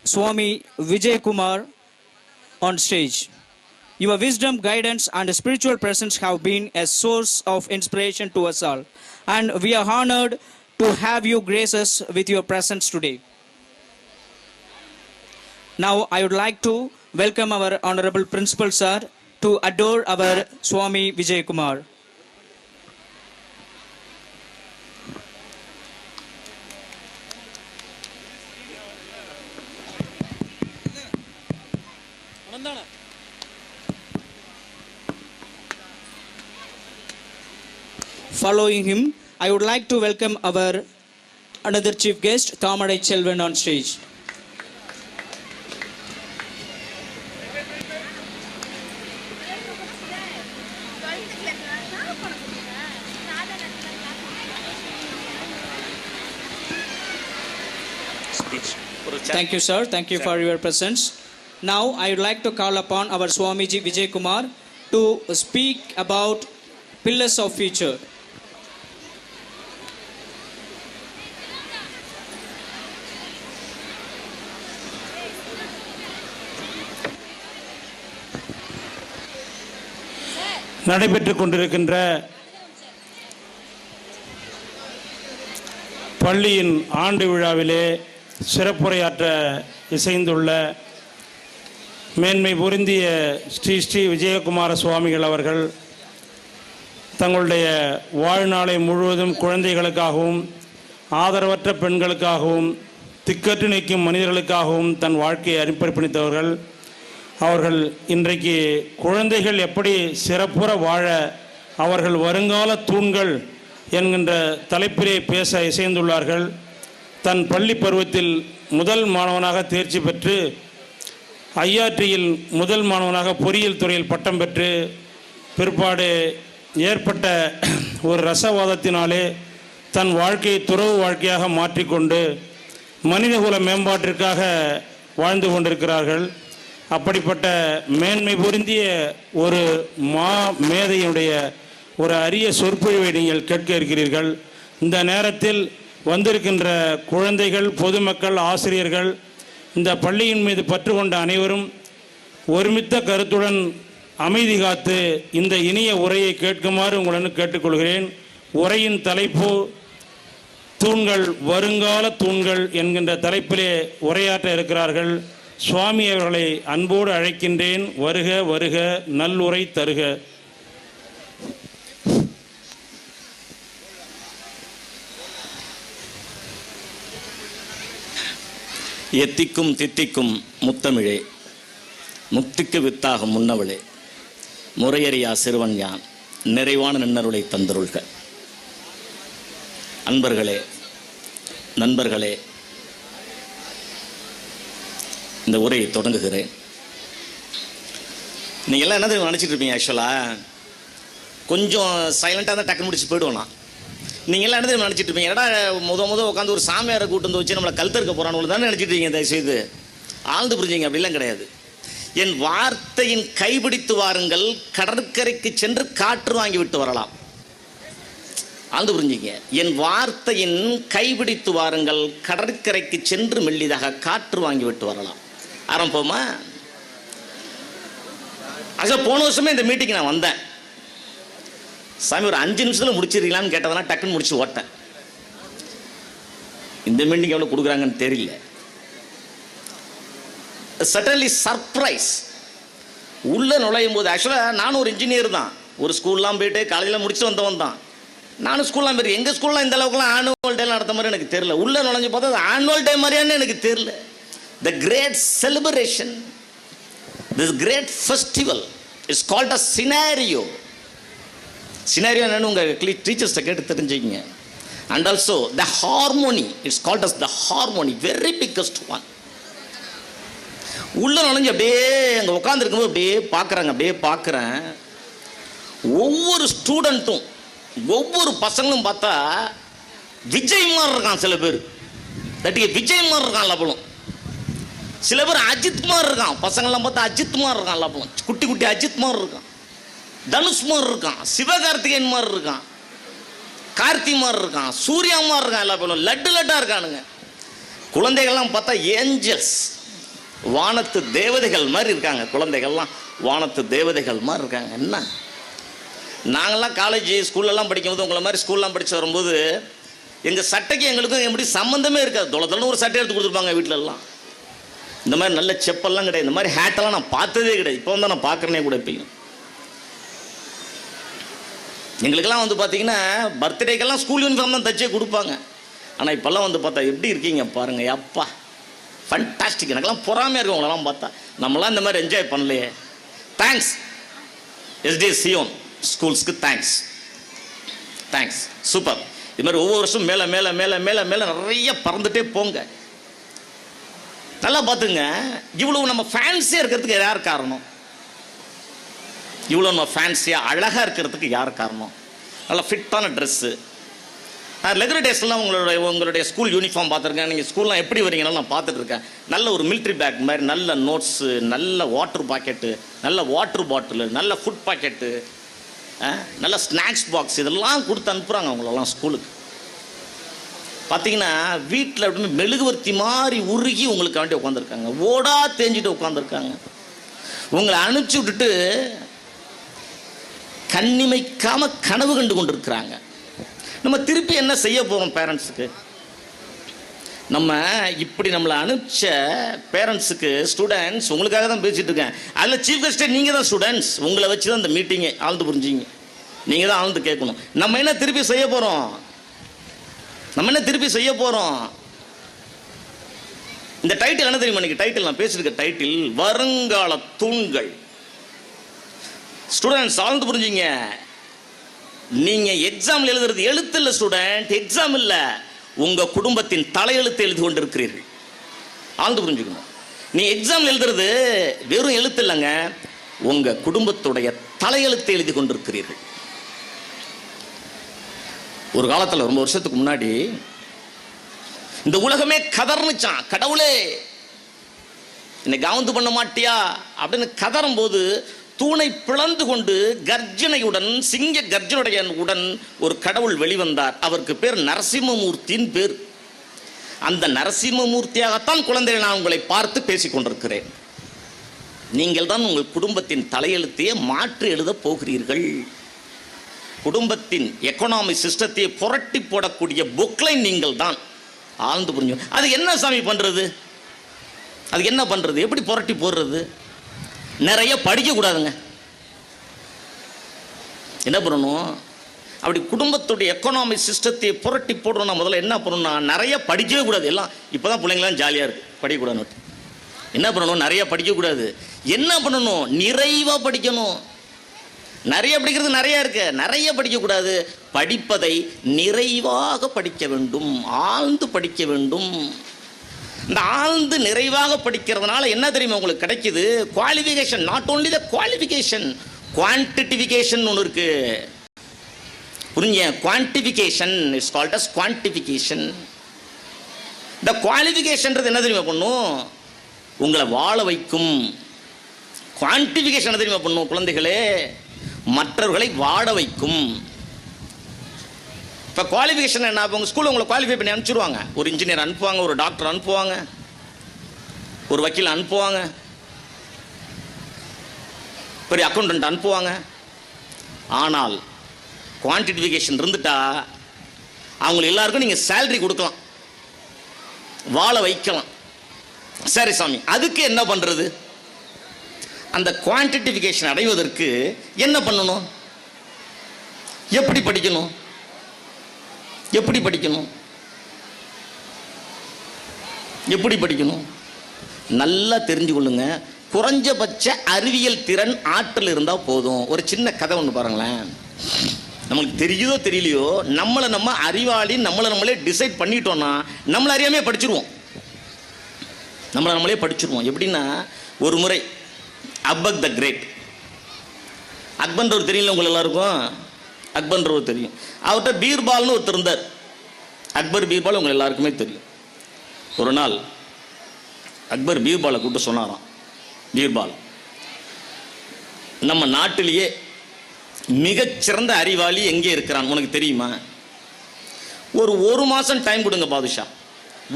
Swami Vijay Kumar on stage. Your wisdom, guidance, and spiritual presence have been a source of inspiration to us all, and we are honored to have you grace us with your presence today. Now, I would like to welcome our Honorable Principal Sir to adore our Swami Vijay Kumar. Following him, I would like to welcome our another chief guest, Thamadai Chelvan, on stage. Thank you, sir. Thank you for your presence. Now, I would like to call upon our Swamiji Vijay Kumar to speak about pillars of future. நடைபெற்றுக் கொண்டிருக்கின்ற பள்ளியின் ஆண்டு விழாவிலே சிறப்புரையாற்ற இசைந்துள்ள மேன்மை பொருந்திய ஸ்ரீ ஸ்ரீ விஜயகுமார சுவாமிகள் அவர்கள் தங்களுடைய வாழ்நாளை முழுவதும் குழந்தைகளுக்காகவும் ஆதரவற்ற பெண்களுக்காகவும் திக்கற்று நிற்கும் மனிதர்களுக்காகவும் தன் வாழ்க்கையை அர்ப்பணித்தவர்கள். அவர்கள் இன்றைக்கு குழந்தைகள் எப்படி சிறப்புற வாழ அவர்கள் வருங்கால தூண்கள் என்கின்ற தலைப்பிலே பேச இசைந்துள்ளார்கள். தன் பள்ளி பருவத்தில் முதல் மாணவனாக தேர்ச்சி பெற்று ஐஆர்டியில் முதல் மாணவனாக பொறியியல் துறையில் பட்டம் பெற்று பிற்பாடு ஏற்பட்ட ஒரு ரசவாதத்தினாலே தன் வாழ்க்கையை துறவு வாழ்க்கையாக மாற்றிக்கொண்டு மனிதகுல மேம்பாட்டிற்காக வாழ்ந்து கொண்டிருக்கிறார்கள். அப்படிப்பட்ட மேன்மை பொருந்திய ஒரு மேதையினுடைய ஒரு அரிய சொற்பொழிவை நீங்கள் கேட்க இருக்கிறீர்கள். இந்த நேரத்தில் வந்திருக்கின்ற குழந்தைகள், பொதுமக்கள், ஆசிரியர்கள், இந்த பள்ளியின் மீது பற்று கொண்ட அனைவரும் ஒருமித்த கருத்துடன் அமைதி காத்து இந்த இனிய உரையை கேட்குமாறு உங்களுடன் கேட்டுக்கொள்கிறேன். உரையின் தலைப்பு தூண்கள், வருங்கால தூண்கள் என்கின்ற தலைப்பிலே உரையாற்ற இருக்கிறார்கள். சுவாமி அவர்களை அன்போடு அழைக்கின்றேன். வருக வருக, நல்லுரை தருக. எத்திக்கும் தித்திக்கும் முத்தமிழே, முக்திக்கு வித்தாகும் முன்னவளே, முறையறியா சிறுவன் யான், நிறைவான நின்னருளை தந்தருள்க. அன்பர்களே, நண்பர்களே, இந்த உரையை தொடங்குகிறேன். நீங்கள் எல்லாம் என்ன நினச்சிட்டு இருப்பீங்க? ஆக்சுவலாக கொஞ்சம் சைலண்ட்டாக தான் டக்குன்னு முடிச்சு போயிடுவோம். நீங்கள் எல்லாம் என்ன நினச்சிட்டு இருப்பீங்க? ஏடா முத உட்காந்து ஒரு சாமியாரை கூட்டு வந்து வச்சு நம்மளை கழுத்தறுக்க போகிறான்னு தானே நினச்சிட்டு இருக்கீங்க. தயவுசெய்து ஆழ்ந்து புரிஞ்சிங்க. அப்படிலாம் கிடையாது. என் வார்த்தையின் கைபிடித்து வாருங்கள், கடற்கரைக்கு சென்று காற்று வாங்கி விட்டு வரலாம். ஆழ்ந்து புரிஞ்சிங்க. என் வார்த்தையின் கைபிடித்து வாருங்கள், கடற்கரைக்கு சென்று மெல்லிதாக காற்று வாங்கி விட்டு வரலாம். ஆரம்பமா? ஆக்சுவலாக போன வருஷமே இந்த மீட்டிங் நான் வந்தேன். சாமி ஒரு 5 நிமிஷத்தில் முடிச்சிருக்கலான்னு கேட்டதெல்லாம் டக்குன்னு முடிச்சு ஓட்டேன். இந்த மீட்டிங் எவ்வளோ கொடுக்குறாங்கன்னு தெரியல. Suddenly surprise. உள்ளே நுழையும் போது ஆக்சுவலாக நானும் ஒரு இன்ஜினியர் தான். ஒரு ஸ்கூல்லாம் போயிட்டு காலேஜில் முடிச்சு வந்தவன் தான். நானும் ஸ்கூல்லாம் போயிட்டு எங்கள் ஸ்கூல்லாம் இந்த அளவுக்குலாம் ஆனுவல் டேலாம் நடத்த மாதிரி எனக்கு தெரியல. உள்ளே நுழைஞ்சு பார்த்தா அது ஆனுவல் டே மாதிரியானு எனக்கு தெரியல. The great celebration, this great festival is called a scenario. Scenario என்னன்னு உங்கள் டீச்சர்ஸ்ட்டை கேட்டு தெரிஞ்சுக்கிங்க. And also the harmony, it's called as the harmony, very biggest one. உள்ள நுழைஞ்சு அப்படியே அங்கே உட்காந்துருக்கும்போது அப்படியே பார்க்குறேன். ஒவ்வொரு ஸ்டூடெண்ட்டும், ஒவ்வொரு பசங்களும் பார்த்தா விஜய் மாதிரி இருக்கான். சில பேர் தட்டிக்கு விஜய் மாதிரி இருக்கான் லபலம். சில பேர் அஜித் மாதிரி இருக்கான். பசங்கள்லாம் பார்த்தா அஜித் மாதிரி இருக்கான் லபலம். குட்டி குட்டி அஜித் மாதிரி இருக்கான், தனுஷ் மாதிரி இருக்கான், சிவகார்த்திகேயன் மாதிரி இருக்கான், கார்த்தி மாதிரி இருக்கான், சூர்யா மாதிரி இருக்கான். எல்லா பேரும் லட்டாக இருக்கானுங்க. குழந்தைகள்லாம் பார்த்தா ஏஞ்சல்ஸ். வானத்து தேவதைகள் மாதிரி இருக்காங்க. குழந்தைகள்லாம் வானத்து தேவதைகள் மாதிரி இருக்காங்க. என்ன நாங்கள்லாம் காலேஜ் ஸ்கூல்லலாம் படிக்கும்போது உங்களை மாதிரி ஸ்கூல்லாம் படித்து வரும்போது எங்கள் சட்டைக்கு எங்களுக்கும் எப்படி சம்மந்தமே இருக்காது. தொலைன்னு ஒரு சட்டை எடுத்து கொடுத்துருப்பாங்க வீட்டிலலாம். இந்த மாதிரி நல்ல செப்பல்லாம் கிடையாது. இந்த மாதிரி ஹேட்டெல்லாம் நான் பார்த்ததே கிடையாது. இப்போ வந்து நான் பார்க்குறேனே கூட எப்பயும். எங்களுக்கெல்லாம் வந்து பார்த்தீங்கன்னா பர்த்டேக்கெல்லாம் ஸ்கூல் யூனிஃபார்ம் தான் தச்சே கொடுப்பாங்க. ஆனால் இப்போல்லாம் வந்து பார்த்தா எப்படி இருக்கீங்க பாருங்கள். அப்பா ஃபண்டாஸ்டிக். எனக்கெல்லாம் பொறாமையாக இருக்கும் உங்களெல்லாம் பார்த்தா. நம்மளாம் இந்த மாதிரி என்ஜாய் பண்ணலையே. தேங்க்ஸ் எஸ்டி சியோன் ஸ்கூல்ஸ்க்கு தேங்க்ஸ். சூப்பர். இது மாதிரி ஒவ்வொரு வருஷம் மேலே மேலே மேலே மேலே மேலே நிறைய பறந்துட்டே போங்க. நல்லா பார்த்துங்க. இவ்வளவு நம்ம ஃபேன்சியாக இருக்கிறதுக்கு யார் காரணம்? இவ்வளோ நம்ம ஃபேன்சியாக அழகாக இருக்கிறதுக்கு யார் காரணம்? நல்லா ஃபிட்டான ட்ரெஸ்ஸு. ரெகுலர் டேஸ்லாம் உங்களுடைய ஸ்கூல் யூனிஃபார்ம் பார்த்துருக்கேன். நீங்கள் ஸ்கூல்லாம் எப்படி வரீங்கன்னு நான் பார்த்துட்டு இருக்கேன். நல்ல ஒரு மிலிட்ரி பேக் மாதிரி, நல்ல நோட்ஸு, நல்ல வாட்டர் பாக்கெட்டு, நல்ல வாட்டர் பாட்டிலு, நல்ல ஃபுட் பாக்கெட்டு, நல்ல ஸ்நாக்ஸ் பாக்ஸ், இதெல்லாம் கொடுத்து அனுப்புகிறாங்க அவங்களெல்லாம் ஸ்கூலுக்கு. பார்த்தீங்கன்னா வீட்டில் அப்படின்னு மெழுகுவர்த்தி மாதிரி உருகி உங்களுக்கு வேண்டி உட்காந்துருக்காங்க. ஓடா தேஞ்சிட்டு உட்காந்துருக்காங்க. உங்களை அனுப்பிச்சி விட்டுட்டு கண்ணிமைக்காமல் கனவு கண்டு கொண்டு இருக்கிறாங்க. நம்ம திருப்பி என்ன செய்ய போகிறோம் பேரண்ட்ஸுக்கு? நம்ம இப்படி நம்மளை அனுப்பிச்ச பேரண்ட்ஸுக்கு, ஸ்டூடெண்ட்ஸ் உங்களுக்காக தான் பேசிகிட்டு இருக்கேன். அதில் சீஃப் கெஸ்ட்டே நீங்கள் தான் ஸ்டூடெண்ட்ஸ். உங்களை வச்சு தான் இந்த மீட்டிங்கே ஆழ்ந்து புரிஞ்சிங்க. நீங்கள் தான் ஆழ்ந்து கேட்கணும். நம்ம என்ன திருப்பி செய்ய போகிறோம்? இந்த டைட்டில் என்ன தெரியுமா? இன்னைக்கு டைட்டில் நான் பேசியிருக்க டைட்டில் வருங்கால தூண்கள். ஸ்டூடெண்ட்ஸ் ஆழ்ந்து புரிஞ்சிங்க. நீங்கள் எக்ஸாமில் எழுதுறது எழுத்து இல்லை ஸ்டூடெண்ட், எக்ஸாம் இல்லை, உங்கள் குடும்பத்தின் தலையெழுத்து எழுதி கொண்டிருக்கிறீர்கள். ஆழ்ந்து புரிஞ்சுக்கணும். நீ எக்ஸாம் எழுதுறது வெறும் எழுத்து இல்லைங்க, உங்கள் குடும்பத்துடைய தலையெழுத்து எழுதி கொண்டிருக்கிறீர்கள். ஒரு காலத்தில் ரொம்ப வருஷத்துக்கு முன்னாடி இந்த உலகமே கதர்னுச்சான். கடவுளே என்னை கவுந்து பண்ண மாட்டியா அப்படின்னு கதறும் போது தூணை பிளந்து கொண்டு கர்ஜனையுடன், சிங்க கர்ஜனுடையுடன் ஒரு கடவுள் வெளிவந்தார். அவருக்கு பேர் நரசிம்மமூர்த்தின் பேர். அந்த நரசிம்மமூர்த்தியாகத்தான் குழந்தைகள் நான் உங்களை பார்த்து பேசிக் கொண்டிருக்கிறேன். நீங்கள் தான் உங்கள் குடும்பத்தின் தலையெழுத்தையே மாற்றி எழுத போகிறீர்கள். குடும்பத்தின் எக்கனாமி சிஸ்டத்தை புரட்டி போடக்கூடிய புக்லைன் நீங்கள் தான். ஆழ்ந்து புரிஞ்சு. அது என்ன சாமி பண்ணுறது? அதுக்கு என்ன பண்ணுறது? எப்படி புரட்டி போடுறது? நிறைய படிக்கக்கூடாதுங்க. என்ன பண்ணணும்? அப்படி குடும்பத்துடைய எக்கனாமி சிஸ்டத்தை புரட்டி போடணும்னா முதல்ல என்ன பண்ணணும்னா நிறைய படிக்கவே கூடாது. எல்லாம் இப்போ தான் பிள்ளைங்களாம் ஜாலியாக இருக்குது, படிக்கக்கூடாதுன்னு. என்ன பண்ணணும்? நிறைய படிக்கக்கூடாது. என்ன பண்ணணும்? நிறைவாக படிக்கணும். நிறைய படிக்கிறது நிறைய இருக்கு, நிறைய படிக்கக்கூடாது. படிப்பதை நிறைவாக படிக்க வேண்டும், ஆழ்ந்து படிக்க வேண்டும். இந்த ஆழ்ந்து நிறைவாக படிக்கிறதுனால என்ன தெரியுமா உங்களுக்கு கிடைக்குது? Qualification. Not only the qualification, quantification ஒன்று இருக்கு. புரிஞ்ச? Quantification is called as quantification. இந்த குவாலிஃபிகேஷன்றது என்ன தெரியுமா பண்ணும்? உங்களை வாழ வைக்கும். குவான்டிஃபிகேஷன் என்ன தெரியுமா பண்ணும்? குழந்தைகளே, மற்றவர்களை வாழ வைக்கும். இப்போ குவாலிஃபிகேஷன் என்ன? உங்கள் ஸ்கூலில் உங்களை குவாலிஃபை பண்ணி அனுப்பிச்சிடுவாங்க. ஒரு இன்ஜினியர் அனுப்புவாங்க, ஒரு டாக்டர் அனுப்புவாங்க, ஒரு வக்கீல் அனுப்புவாங்க, பெரிய அக்கௌண்டன்ட் அனுப்புவாங்க. ஆனால் குவான்டிஃபிகேஷன் இருந்துட்டா அவங்க எல்லாருக்கும் நீங்கள் சேலரி கொடுக்கலாம், வாழ வைக்கலாம். சரி சாமி, அதுக்கு என்ன பண்ணுறது? அந்த குவான்டிஃபிகேஷன் அடைவதற்கு என்ன பண்ணணும்? எப்படி படிக்கணும்? எப்படி படிக்கணும்? எப்படி படிக்கணும்? நல்லா தெரிஞ்சு கொள்ளுங்க. குறைஞ்சபட்ச அறிவியல் திறன், ஆற்றல் இருந்தால் போதும். ஒரு சின்ன கதை ஒன்று பாருங்களேன். நமக்கு தெரியுதோ தெரியலையோ, நம்ம அறிவாளி நம்மளே டிசைட் பண்ணிட்டோம்னா நம்மளை அறியாமே படிச்சிருவோம். நம்மளே படிச்சிருவோம். எப்படின்னா, ஒரு முறை அக்பர் த கிரேட், அக்பர்ன்றவர் தெரியல உங்களுக்கு எல்லாருக்கும்? அக்பர்ன்றவர் தெரியும். அவர்கிட்ட பீர்பால்னு ஒருத்தர் இருந்தார். அக்பர் பீர்பால் உங்கள் எல்லாருக்குமே தெரியும். ஒரு நாள் அக்பர் பீர்பாலை கூப்பிட்டு சொன்னாராம், பீர்பால், நம்ம நாட்டிலேயே மிகச்சிறந்த அறிவாளி எங்கே இருக்கிறான் உனக்கு தெரியுமா? ஒரு மாதம் டைம் கொடுங்க பாதுஷா,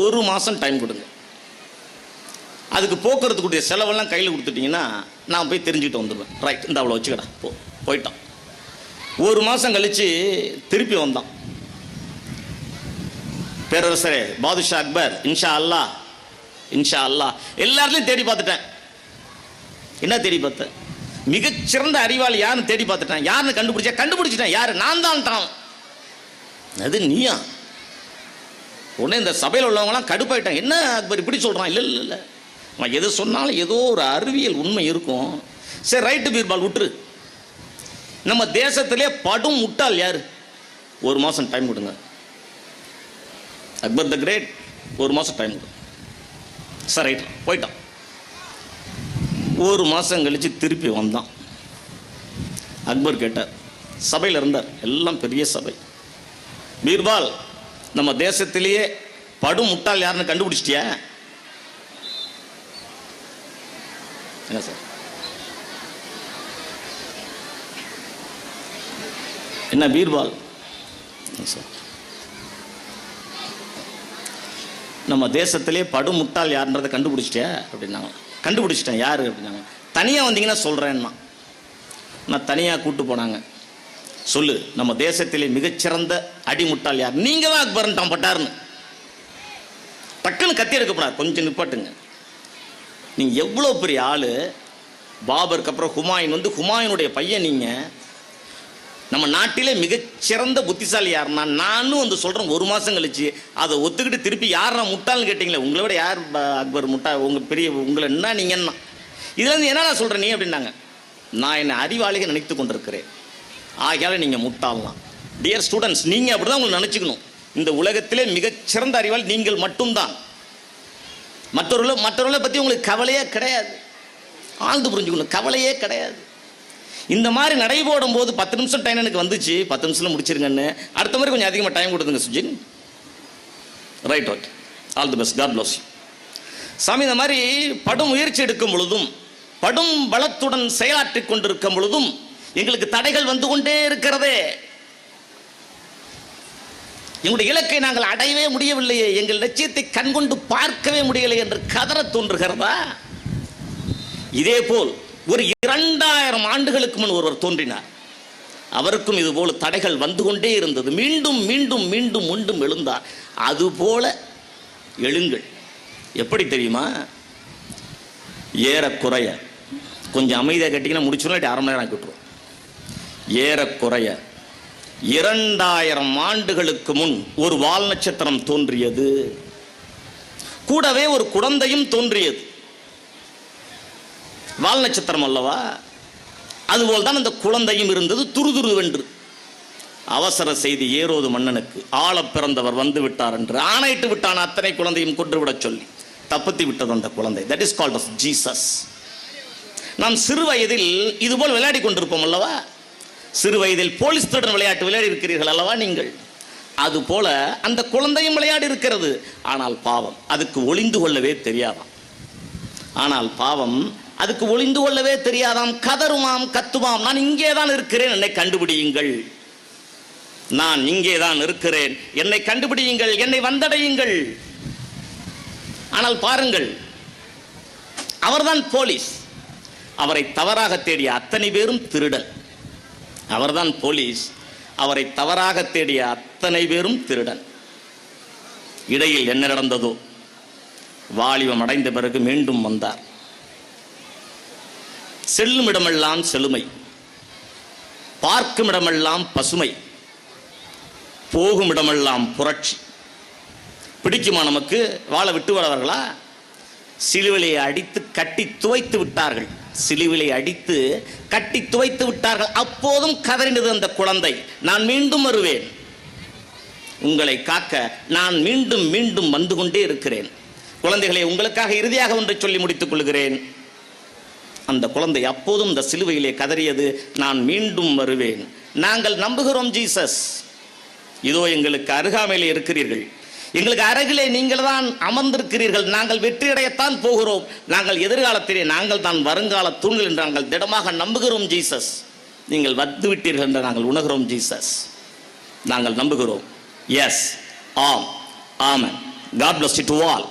1 மாதம் டைம் கொடுங்க. அதுக்கு போக்குறதுக்குரிய செலவெல்லாம் கையில் கொடுத்துட்டிங்கன்னா நான் போய் தெரிஞ்சுக்கிட்டு வந்துடுவேன். ரைட், இந்த அவ்வளோ வச்சுக்கடா போயிட்டான். ஒரு மாதம் கழித்து திருப்பி வந்தான். பேரரசரே பாதுஷா அக்பர், இன்ஷா அல்லா இன்ஷா அல்லா, எல்லாத்துலையும் தேடி பார்த்துட்டேன். என்ன தேடி பார்த்தேன்? மிகச்சிறந்த அறிவாளி யாருன்னு தேடி பார்த்துட்டேன். யாருன்னு கண்டுபிடிச்சிட்டேன். யாரு? நான் தான். அது நீயா? உடனே இந்த சபையில் உள்ளவங்களாம் கடுப்பாயிட்டான். என்ன அக்பர் இப்படி சொல்கிறான்? இல்லை இல்லை இல்லை, அவன் எது சொன்னாலும் ஏதோ ஒரு அறிவியல் உண்மை இருக்கும். சரி ரைட்டு பீர்பால் விட்டுரு. நம்ம தேசத்திலே படும் முட்டாள் யார்? ஒரு மாதம் டைம் கொடுங்க. அக்பர் த கிரேட், ஒரு மாதம் டைம் கொடுங்க. சார் ரைட், போயிட்டான். ஒரு மாதம் கழித்து திருப்பி வந்தான். அக்பர் கேட்டார், சபையில் இருந்தார், எல்லாம் பெரிய சபை. பீர்பால், நம்ம தேசத்திலேயே படும் முட்டாள் யாருன்னு கண்டுபிடிச்சிட்டியா? என்ன சார்? என்ன பீர்பால் சார், நம்ம தேசத்திலே படும் முட்டாள் யாருன்றதை கண்டுபிடிச்சிட்டியா அப்படின்னாங்க. கண்டுபிடிச்சிட்டேன். யார் அப்படின்னாங்க. தனியாக வந்தீங்கன்னா சொல்கிறேன்னா. நான் தனியாக கூப்பிட்டு போனாங்க. சொல்லு, நம்ம தேசத்திலே மிகச்சிறந்த அடிமுட்டாள் யார்? நீங்கள் தான் அக்பர்ன்ட்டான் பட்டாருன்னு. டக்குன்னு கத்தி எடுக்கப்படாது, கொஞ்சம் நிப்பாட்டுங்க. நீங்கள் எவ்வளோ பெரிய ஆள். பாபருக்கு அப்புறம் ஹுமாயூன் வந்து ஹுமாயூனுடைய பையன். நீங்கள் நம்ம நாட்டிலே மிகச்சிறந்த புத்திசாலி யாருன்னா நானும் வந்து சொல்கிறேன். ஒரு மாதம் கழிச்சு அதை ஒத்துக்கிட்டு திருப்பி யாரா முட்டாள்னு கேட்டிங்களே, உங்களை விட யார் அக்பர் முட்டா? உங்கள் பெரிய உங்களை என்ன நீங்கள் என்ன இதுலேருந்து என்ன நான் சொல்கிறேன் நீ அப்படின்னாங்க. நான் என்னை அறிவாளிக நினைத்து கொண்டிருக்கிறேன், ஆகையால நீங்கள் முட்டாளலாம். டியர் ஸ்டூடெண்ட்ஸ், நீங்கள் அப்படி தான் உங்களை நினச்சிக்கணும். இந்த உலகத்திலே மிகச்சிறந்த அறிவாளி நீங்கள் மட்டும்தான். மற்றவர்களை பற்றி உங்களுக்கு கவலையே கிடையாது. ஆழ்ந்து புரிஞ்சுக்கணும், கவலையே கிடையாது. இந்த மாதிரி நடைபோடும் போது 10 நிமிஷம் டைம் எனக்கு வந்துச்சு, 10 நிமிஷத்தில் முடிச்சிருங்கன்னு. அடுத்த மாதிரி கொஞ்சம் அதிகமாக டைம் கொடுத்துங்க Sujin. Right, okay, all the best, God bless you. சாமி, இந்த மாதிரி படும் முயற்சி எடுக்கும் பொழுதும் படும் பலத்துடன் செயலாற்றி கொண்டிருக்கும் பொழுதும் எங்களுக்கு தடைகள் வந்து கொண்டே இருக்கிறதே. எங்களுடைய இலக்கை நாங்கள் அடையவே முடியவில்லையே, எங்கள் லட்சியத்தை கண்கொண்டு பார்க்கவே முடியலை என்று கதற தோன்றுகிறதா? இதே போல் ஒரு 2000 ஆண்டுகளுக்கு முன் ஒருவர் தோன்றினார். அவருக்கும் இதுபோல தடைகள் வந்து கொண்டே இருந்தது. மீண்டும் மீண்டும் மீண்டும் மீண்டும் எழுந்தார். அதுபோல எழுங்கள். எப்படி தெரியுமா? ஏறக்குறைய கொஞ்சம் அமைதியாக கேட்டிங்கன்னா முடிச்சுடும், 1/2 மணி நேரம் ஆக்கிவிட்டுருவோம். ஏறக்குறைய 2000 ஆண்டுகளுக்கு முன் ஒரு வால் நட்சத்திரம் தோன்றியது. கூடவே ஒரு குழந்தையும் தோன்றியது. வால் நட்சத்திரம் அல்லவா? அதுபோல் தான் அந்த குழந்தையும் இருந்தது, துருதுருவென்று. அவசர செய்தி ஏரோது மன்னனுக்கு, ஆள பிறந்தவர் வந்து விட்டார் என்று ஆணையிட்டு விட்டான். அத்தனை குழந்தையும் கொன்றுவிடச் சொல்லி தப்பித்து விட்டது அந்த குழந்தை. That is called of Jesus. நாம் சிறு வயதில் இதுபோல் விளையாடி கொண்டிருப்போம் அல்லவா? சிறு வயதில் போலீஸ் திருடன் விளையாட்டு விளையாடி இருக்கிறீர்கள் அல்லவா நீங்கள்? அதுபோல அந்த குழந்தையும் விளையாடி இருக்கிறது. ஆனால் பாவம் அதுக்கு ஒளிந்து கொள்ளவே தெரியாதாம். அதுக்கு ஒளிந்து கொள்ளவே தெரியாதாம். கதறுமாம், கத்துமாம், நான் இங்கே தான் இருக்கிறேன், என்னை கண்டுபிடியுங்கள். நான் இங்கே தான் இருக்கிறேன், என்னை கண்டுபிடியுங்கள், என்னை வந்தடையுங்கள். ஆனால் பாருங்கள், அவர்தான் போலீஸ். அவரை தவறாக தேடிய அத்தனை பேரும் திருடன். அவர்தான் போலீஸ். அவரை தவறாக தேடிய அத்தனை பேரும் திருடன். இடையில் என்ன நடந்ததோ? வாலிபம் அடைந்த பிறகு மீண்டும் வந்தார். செல்லும் இடமெல்லாம் செழுமை, பார்க்கும் இடமெல்லாம் பசுமை, போகும் இடமெல்லாம் புரட்சி. பிடிக்குமா நமக்கு? வாழ விட்டு வரவர்களா? சிலுவிலை அடித்து கட்டி துவைத்து விட்டார்கள். சிலுவிலை அடித்து கட்டி துவைத்து விட்டார்கள். அப்போதும் கதறினது அந்த குழந்தை, நான் மீண்டும் வருவேன், உங்களை காக்க நான் மீண்டும் மீண்டும் வந்து கொண்டே இருக்கிறேன். குழந்தைகளை, உங்களுக்காக இறுதியாக ஒன்றை சொல்லி முடித்துக் கொள்கிறேன். அந்த குழந்தை அப்போதும் இந்த சிலுவையிலே கதறியது, நான் மீண்டும் வருவேன். நாங்கள் நம்புகிறோம் ஜீசஸ். இதோ எங்களுக்கு அருகாமையிலே இருக்கிறீர்கள், எங்களுக்கு அருகிலே நீங்கள் தான் அமர்ந்திருக்கிறீர்கள். நாங்கள் வெற்றியடையத்தான் போகிறோம். நாங்கள் எதிர்காலத்திலே நாங்கள் தான் வருங்கால தூண்கள் என்று நாங்கள் திடமாக நம்புகிறோம் ஜீசஸ். நீங்கள் வந்து விட்டீர்கள் என்று நாங்கள் உணர்கிறோம் ஜீசஸ். நாங்கள் நம்புகிறோம். எஸ், ஆம், amen. God bless you to all.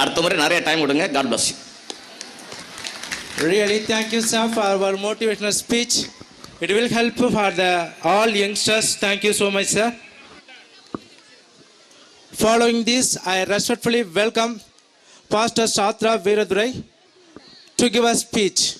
அடுத்த முறை நிறைய டைம் விடுங்க. God bless you. Really, thank you, sir, for our motivational speech. It will help for the all youngsters. Thank you so much, sir. Following this, I respectfully welcome Pastor Shatra Veeradurai to give a speech.